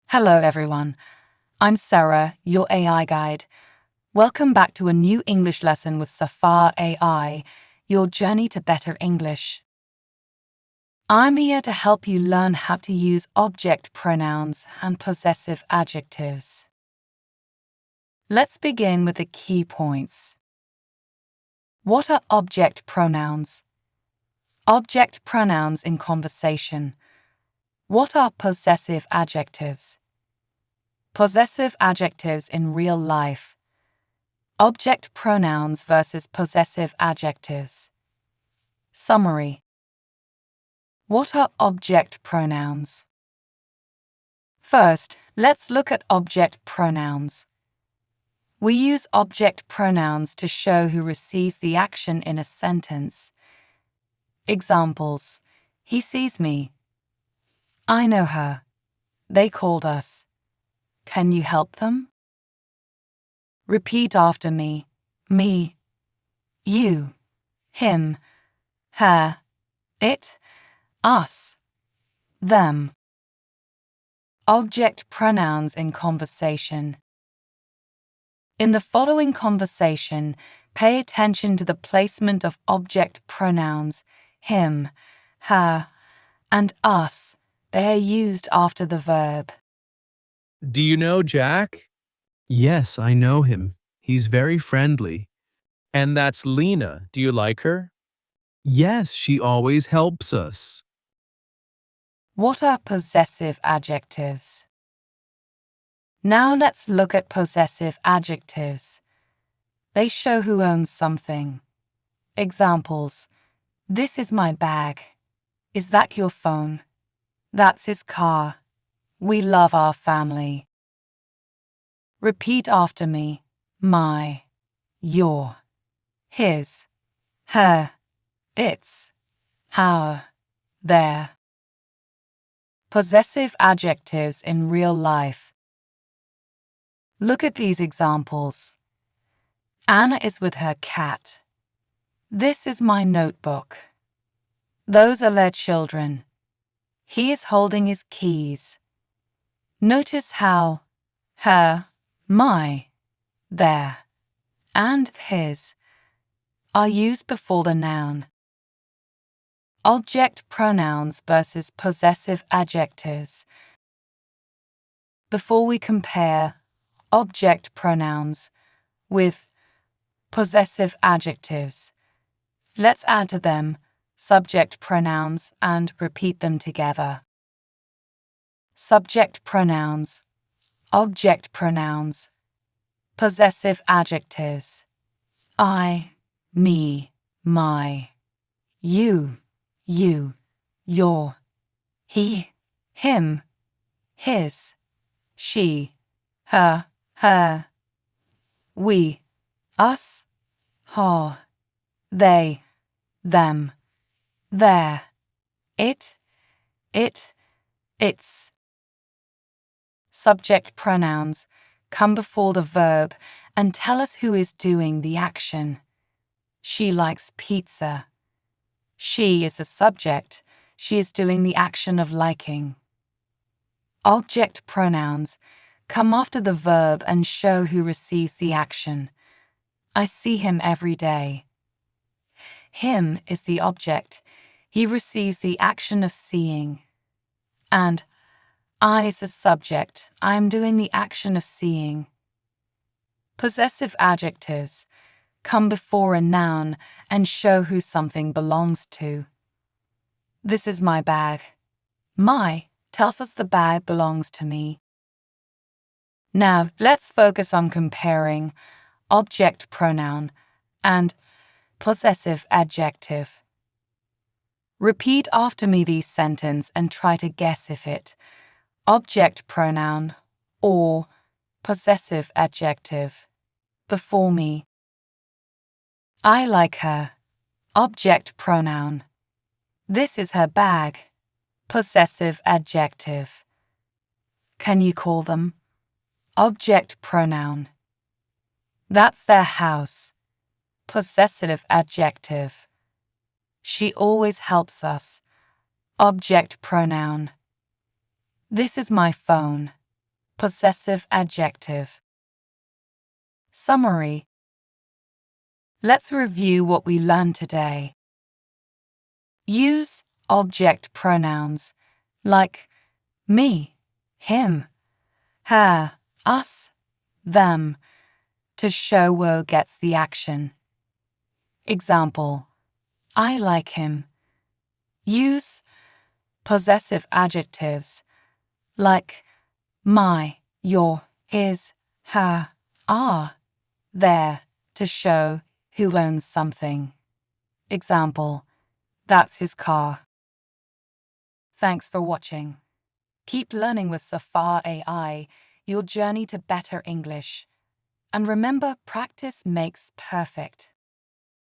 Hello everyone, I'm Sara, your AI guide. Welcome back to a new English lesson with Safar AI, your journey to better English. I'm here to help you learn how to use object pronouns and possessive adjectives. Let's begin with the key points. What are object pronouns? Object pronouns in conversation. What are possessive adjectives? Possessive adjectives in real life. Object pronouns versus possessive adjectives. Summary. What are object pronouns? First, let's look at object pronouns. We use object pronouns to show who receives the action in a sentence. Examples: he sees me. I know her. They called us. Can you help them? Repeat after me. Me, you, him, her, it, us, them. Object pronouns in conversation. In the following conversation, pay attention to the placement of object pronouns him, her, and us. They are used after the verb. Do you know Jack? Yes, I know him. He's very friendly. And that's Lena. Do you like her? Yes, she always helps us. What are possessive adjectives? Now let's look at possessive adjectives. They show who owns something. Examples: this is my bag. Is that your phone? That's his car. We love our family. Repeat after me. My, your, his, her, its, our, their. Possessive adjectives in real life. Look at these examples. Anna is with her cat. This is my notebook. Those are their children. He is holding his keys. Notice how her, my, their, and his are used before the noun. Object pronouns versus possessive adjectives. Before we compare object pronouns with possessive adjectives, let's add to them subject pronouns and repeat them together. Subject pronouns, object pronouns, possessive adjectives. I, me, my, you, your, he, him, his, she, her, we, us, her, they, them, their, it, its. Subject pronouns come before the verb and tell us who is doing the action. She likes pizza. She is the subject. She is doing the action of liking. Object pronouns come after the verb and show who receives the action. I see him every day. Him is the object. He receives the action of seeing. And I is the subject. I am doing the action of seeing. Possessive adjectives come before a noun and show who something belongs to. This is my bag. My tells us the bag belongs to me. Now, let's focus on comparing object pronoun and possessive adjective. Repeat after me these sentences and try to guess if it object pronoun or possessive adjective. Before me. I like her. Object pronoun. This is her bag. Possessive adjective. Can you call them? Object pronoun. That's their house. Possessive adjective. She always helps us. Object pronoun. This is my phone. Possessive adjective. Summary. Let's review what we learned today. Use object pronouns like me, him, her, us, them to show who gets the action. Example, I like him. Use possessive adjectives like my, your, his, her, our, their to show who owns something. Example, that's his car. Thanks for watching. Keep learning with Safar AI, your journey to better English. And remember, practice makes perfect.